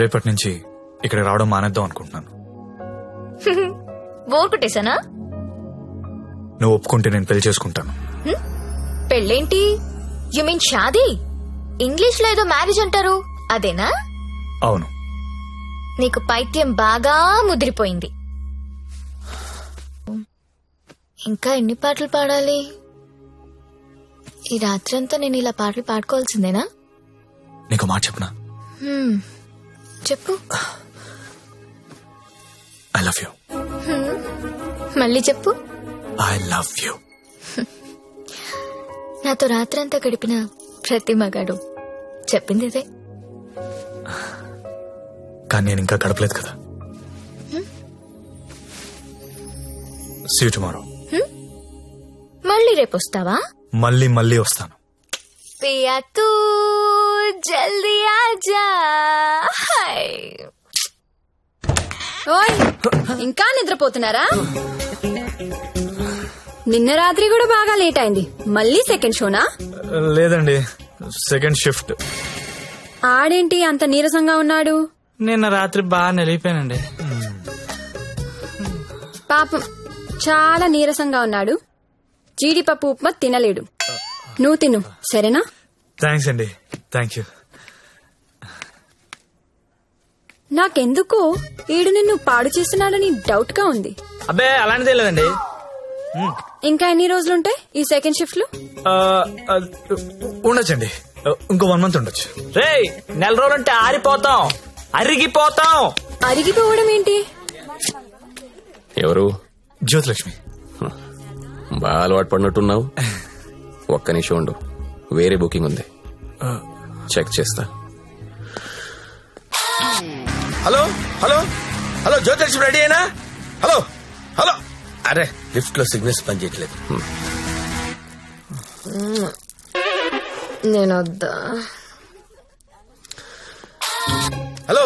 రేపటి నుంచి ఇక్కడ రావడం మానేద్దాం అనుకుంటున్నాను. బోర్ కొట్టేశానా? నువ్వు ఒప్పుకుంటే నేను పెళ్లి చేసుకుంటాను. పెళ్ళేంటి? You mean shaadi? ఇంగ్లీష్ లో ఏదో మ్యారేజ్ అంటారు, అదేనా? అవును. నీకు పైత్యం బాగా ముదిరిపోయింది. ఇంకా ఎన్ని పాటలు పాడాలి? ఈ రాత్రంతా నేను ఇలా పాటలు పాడుకోవాల్సిందేనా? నీకు మాట చెప్పునా? చెప్పు. I love you. మళ్ళీ చెప్పు. I love you. నాతో రాత్రంతా గడిపిన ప్రతి మగాడు చెప్పింది ఇదే. కానీ నేను ఇంకా గడపలేదు కదా. See you tomorrow. మళ్ళీ రేపు వస్తావా? మళ్ళీ వస్తాను. పియా తూ జల్దీ ఆజా. ఓయ్, ఇంకా నిద్రపోతున్నారా? నిన్న రాత్రి కూడా బాగా లేట్ అయింది. మళ్ళీ సెకండ్ షోనా? లేదండి, సెకండ్ షిఫ్ట్. ఆడేంటి అంత నీరసంగా ఉన్నాడు? నిన్న రాత్రి బాగా నిలిపోయానండి. పాపం చాలా నీరసంగా ఉన్నాడు. జీడిపప్పు ఉప్మా తినలేడు. నువ్వు తిను, సరేనా? థ్యాంక్స్ అండి. Thank you. నాకెందుకో ఈడు నిన్ను పాడు చేస్తున్నాడని డౌట్ గా ఉంది. అబ్బే అలాంటిదే లేదండి. ఇంకా ఎన్ని రోజులుంటాయి ఈ సెకండ్ షిఫ్ట్ లో? ఉండొచ్చండి, ఇంకో 1 month ఉండొచ్చు. రేయ్, నెల రోజులంటే ఆరిపోతాం, అరిగిపోతాం. అరిగిపోవడం ఏంటి? ఎవరు? జ్యోతిలక్ష్మి. బాగా అలవాటు పడినట్టున్నావు. ఒక్క నిమిషం ఉండు, వేరే బుకింగ్ ఉంది, చెక్ చేస్తా. Hello hello hello, Jyothilakshmi ready అయినా? Hello hello. అరే, లిఫ్ట్ లో సిగ్నల్స్ పనిచేయట్లేదు. నేను వద్దా? Hello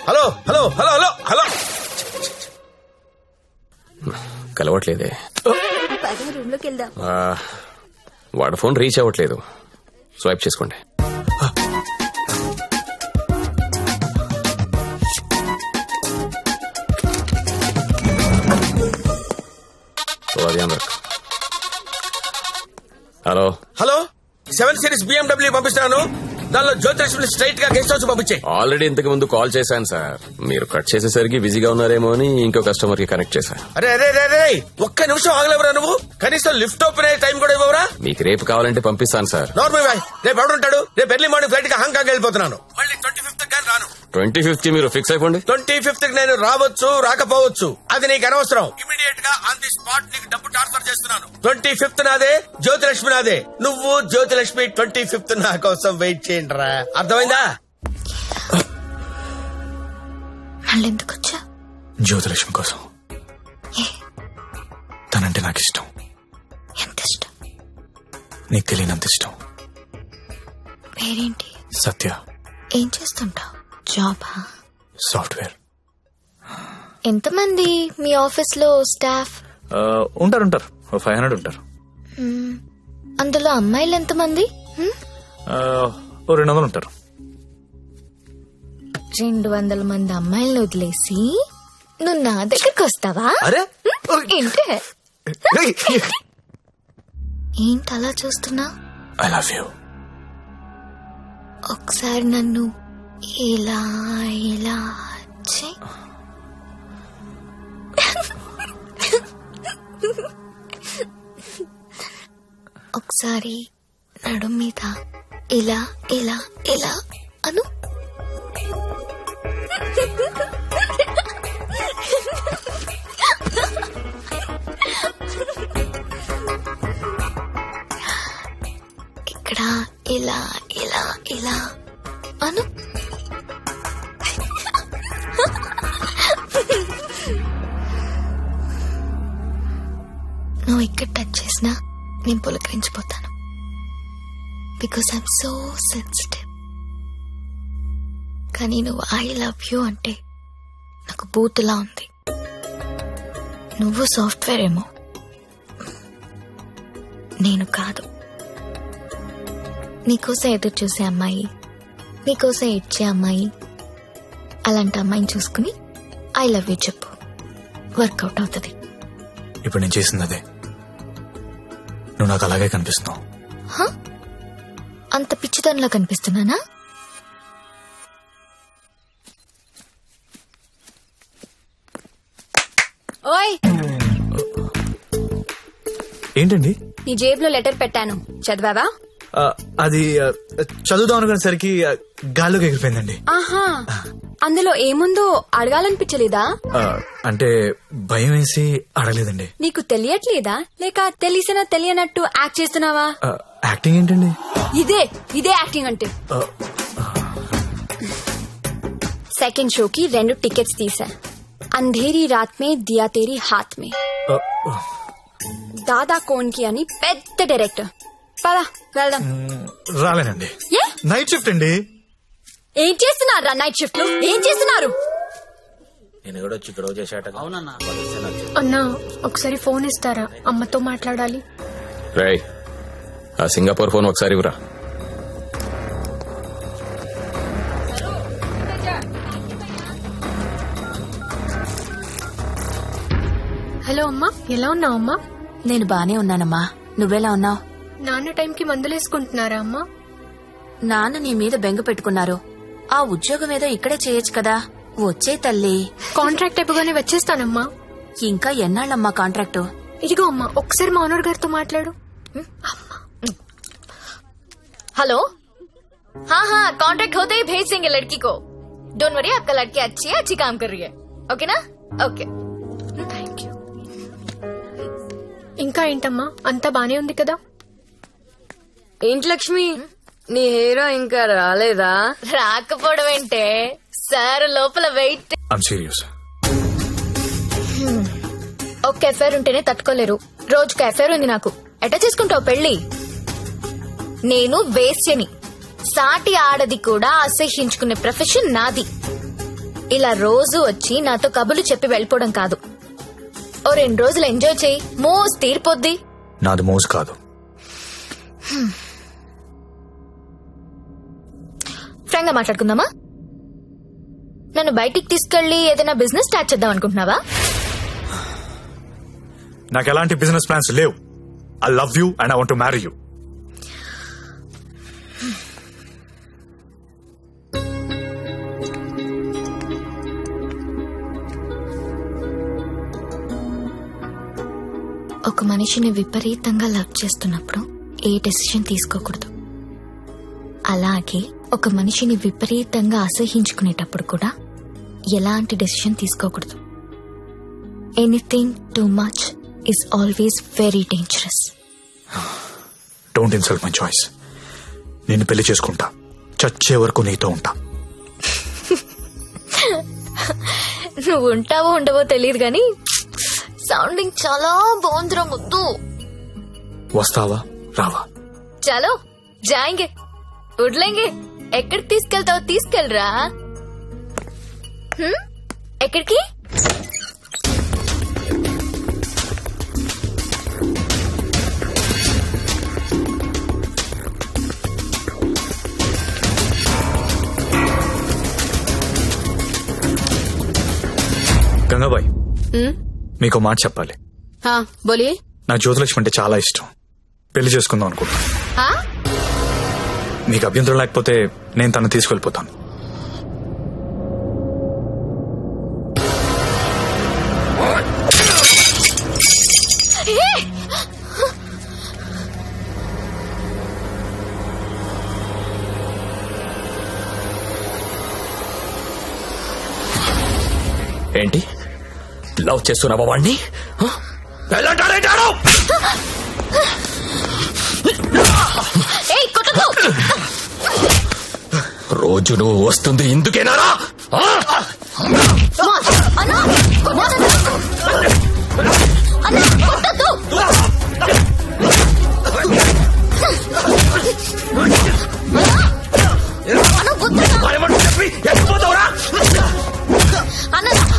hello hello hello hello hello. కలవట్లేదే. రూమ్ లోకి వెళ్దాం. వాడు ఫోన్ రీచ్ అవ్వట్లేదు. స్వైప్ చేసుకోండి. హలో హలో, 7 Series BMW పంపిస్తున్నాను. దానిలో జ్యోతిలక్ష్మి స్ట్రైట్ గా గెస్ట్ హౌస్ పంపించే. ఆల్రెడీ ఇంతకు ముందు కాల్ చేశాను సార్. మీరు కట్ చేసేసరికి బిజీగా ఉన్నారేమో అని ఇంకో కస్టమర్ కి కనెక్ట్ చేశాను. అరే అరే అరే, ఒక్క నిమిషం ఆగలేవరా నువ్వు? కనీసం లిఫ్ట్ ఓపెన్ అయ్యే టైం కూడా ఇవ్వరా? మీకు రేపు కావాలంటే పంపిస్తాను సార్. నార్మల్ బాయ్, రేపు ఎవడుంటాడు? రేపు ఎర్లీ మార్నింగ్ ఫ్లైట్ గా హాంకాంగ్ వెళ్ళిపోతున్నాను. మళ్ళీ 25th కానీ రాను. 25th మీరు ఫిక్స్ అయిపోండి. 25th నేను రావచ్చు రాకపోవచ్చు, అది నీకు అనవసరం. ఇమీడియట్ గా ఆన్ ది స్పాట్ నీకు డబ్బు ట్రాన్స్ఫర్ చేస్తున్నాను. 25th నాదే, జ్యోతిలక్ష్మి నాదే. నువ్వు జ్యోతిలక్ష్మి 25th నా కోసం వెయిట్ చేయండి రా. అర్థమైందా? మళ్ళీ ఎందుకు వచ్చా? జ్యోతిలక్ష్మి కోసం. తనంటే నాకు ఇష్టం. ఎంత ఇష్టం? నీకు తెలియనంత ఇష్టం. పేరేంటి? సత్య. ఏం చేస్తుంటావు? జాబా? సాఫ్ట్వేర్. ఎంతమంది మీ ఆఫీస్ లో స్టాఫ్? ఉంటారు 500 ఉంటారు. అందులో అమ్మాయిలు ఎంతమంది? 200 ఉంటారు. 200 మంది అమ్మాయిలను వదిలేసి నువ్వు నా దగ్గరకు వస్తావా? ఏంటి ఏంటి అలా చూస్తున్నా? I love you. ఒకసారి నన్ను ఇలా ఇలా చెయ్. ఒకసారి నడు మీద ఇలా ఇలా ఇలా అను. ఇక్కడ ఇలా ఇలా ఇలా అను. నువ్వు ఇక్కడ టచ్ చేసినా నేను పులకరించిపోతాను. Because I'm so sensitive. కానీ నువ్వు ఐ లవ్ యూ అంటే నాకు బూతులా ఉంది. నువ్వు సాఫ్ట్వేర్ ఏమో, నేను కాదు. నీకోసం ఎదురు చూసే అమ్మాయి, నీకోసం ఇచ్చే అమ్మాయి, అలాంటి అమ్మాయిని చూసుకుని ఐ లవ్ యూ చెప్పు, వర్కౌట్ అవుతుంది. ఇప్పుడు నేను చేసింది అదే. నువ్వు నాకు అలాగే కనిపిస్తున్నావు. అంత పిచ్చితనంలా కనిపిస్తున్నానా? ఓయ్, ఏంటండి? నీ జేబులో లెటర్ పెట్టాను, చదివావా? అది చదువుదాం అనుకునేసరికి గాల్లోకి ఎగిరిపోయిందండి. ఆహా, అందులో ఏముందో అడగాలనిపించలేదా? అంటే భయం వేసి అడగలేదండి. నీకు తెలియట్లేదా, లేక తెలిసినా తెలియనట్టు యాక్ట్ చేస్తున్నావా? యాక్టింగ్ ఏంటండి? ఇదే యాక్టింగ్ అంటే. సెకండ్ షోకి 2 టికెట్స్ తీసా. అంధేరీ రాత్ మే దియా తేరీ హాత్ మే. దాదా కోన్కి అని పెద్ద డైరెక్టర్. పదా వెళ్దాం. రాలేనండి. ఏ? నైట్ షిఫ్ట్ అండి. ఏం చేస్తున్నారు నైట్ షిఫ్ట్ లో? ఏం చేస్తున్నారు? నేను కూడా వచ్చి గొడవ చేశాట. అన్నా ఒకసారి ఫోన్ ఇస్తారా, అమ్మతో మాట్లాడాలి. రేయ్, ఆ సింగపూర్ ఫోన్ ఒకసారి ఇవ్వరా. హలో అమ్మా, ఎలా ఉన్నావు అమ్మా? నేను బానే ఉన్నానమ్మా, నువ్వెలా ఉన్నావు? నాన్న టైంకి మందులేసుకుంటున్నారా అమ్మా? నాన్న నీ మీద బెంగ పెట్టుకున్నారు. ఆ ఉద్యోగం ఏదో ఇక్కడే చేయొచ్చు కదా, వచ్చే తల్లి. కాంట్రాక్ట్ అయిపోగానే వచ్చేస్తానమ్మా. ఇంకా ఎన్నాళ్ళమ్మా కాంట్రాక్టు? ఇదిగో అమ్మా, ఒకసారి మా ఓనర్ గారితో మాట్లాడు. हेलो, हाँ, कॉन्ट्रैक्ट होते ही भेज देंगे लड़की को. डोंट वरी, आपका लड़की अच्छी काम कर रही है. ओके ना? Okay, thank you. ఇంకా ఏంటమ్మా, అంతా బానే ఉంది కదా? ఏంటి లక్ష్మి, నీ హీరో ఇంకా రాలేదా? రాకపోవడం ఏంటే సార్, లోపల వెయిట్. I'm serious. ఒక్క ఎఫైర్ ఉంటేనే తట్టుకోలేరు, రోజుకు ఎఫైర్ ఉంది నాకు. ఎట్లా చేసుకుంటావు పెళ్లి? నేను వేశ్యని, సాటి ఆడది కూడా అసహ్యించుకునే ప్రొఫెషన్ నాది. ఇలా రోజు వచ్చి నాతో కబులు చెప్పి వెళ్ళిపోవడం కాదు. ఓ 2 రోజులు ఎంజాయ్ చేయి, మోజ్ తీరిపోద్ది. నాది మోజు కాదు. ఫ్రాంక్ గా మాట్లాడుకుందామా? నన్ను బయటికి తీసుకెళ్లి ఏదైనా బిజినెస్ స్టార్ట్ చేద్దాం అనుకుంటున్నావా? నాకు ఎలాంటి బిజినెస్ ప్లాన్స్ లేవు. I love you and I want to marry you. ఒక మనిషిని విపరీతంగా లవ్ చేస్తున్నప్పుడు ఏ డెసిషన్ తీసుకోకూడదు. అలాగే ఒక మనిషిని విపరీతంగా అసహించుకునేటప్పుడు కూడా ఎలాంటి డెసిషన్ తీసుకోకూడదు. Anything too much is always very dangerous. Don't insult my choice. నేను పెళ్లి చేసుకుంటా, చచ్చే వరకు నీతో ఉంటా. నువ్వు ఉంటావో ఉండవో తెలియదు గాని సౌండింగ్ చాలా బాగుందిరా ముద్దు. వస్తావా రావా? చలో జాయింగే, వడ్లేంగే. ఎక్కడికి తీసుకెళ్తావు తీసుకెళ్ళరా. ఎక్కడికి? గంగాబాయ్, మీకు మాట చెప్పాలి. బోలియే. నాకు జ్యోతిలక్ష్మి అంటే చాలా ఇష్టం. పెళ్లి చేసుకుందాం అనుకుంటా. మీకు అభ్యంతరం లేకపోతే నేను తను తీసుకెళ్లిపోతాను. ఏంటి లవ్ చేస్తున్నావా వాణ్ణి? రోజు నువ్వు వస్తుంది ఇందుకేనారా?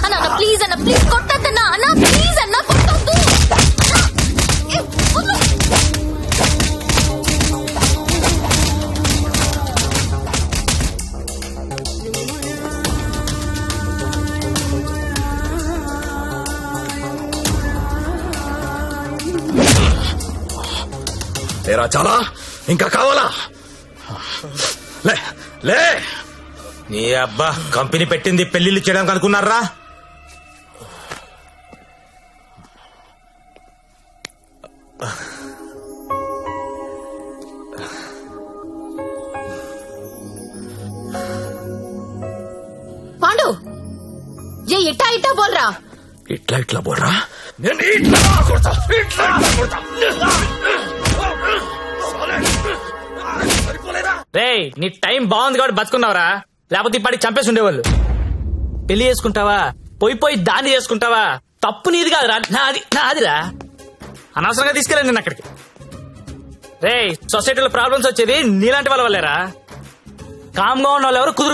అన్న ప్లీజ్, అన్న ప్లీజ్ కొట్టద్దన్నా. అన్న ప్లీజ్, అన్న కొట్టద్దు. ఏరా చాలా ఇంకా కావాలా? లే లే. నీ అబ్బా కంపెనీ పెట్టింది పెళ్లిళ్ళు చేయడానికి అనుకున్నారా? పాండు ఏ ఇట్టా ఇట్టా బోల్రా. ఇట్లా ఇట్లా బోల్రా. నేను ఇట్లా కొడతా, ఇట్లా ఇట్లా కొడతా. రేయ్ నీ టైం బాగుంది కాబట్టి బతుకున్నావురా, లేకపోతే ఇప్పటికి చంపేసి ఉండేవాళ్ళు. పెళ్లి చేసుకుంటావా, పోయి దాన్ని చేసుకుంటావా? తప్పు నీది కాదురా, నాదిరా. అనవసరంగా తీసుకెళ్ళండి నేను అక్కడికి. రేయ్ సొసైటీలో ప్రాబ్లమ్స్ వచ్చేది నీలాంటి వాళ్ళ వల్లేరా. కామ్గా ఉన్న వాళ్ళు ఎవరు కుదురు